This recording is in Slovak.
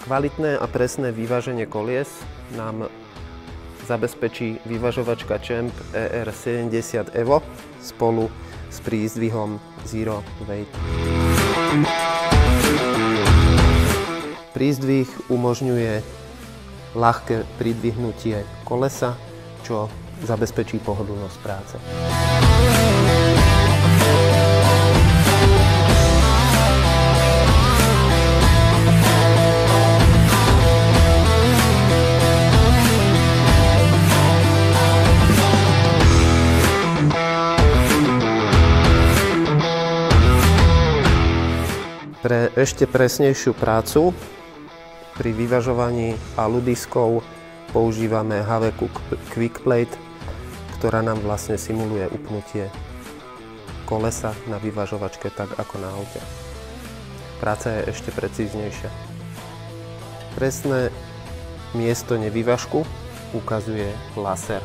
Kvalitné a presné vyváženie kolies nám zabezpečí vyvažovačka Champ ER70 Evo spolu s prízdvihom Zero Weight. Prízdvih umožňuje ľahké pridvihnutie kolesa, čo zabezpečí pohodlnosť práce. Pre ešte presnejšiu prácu pri vyvažovaní aludiskov používame HVQ Quickplate, ktorá nám vlastne simuluje upnutie kolesa na vyvažovačke tak ako na aute. Práca je ešte precíznejšia. Presné miesto nevyvažku ukazuje laser.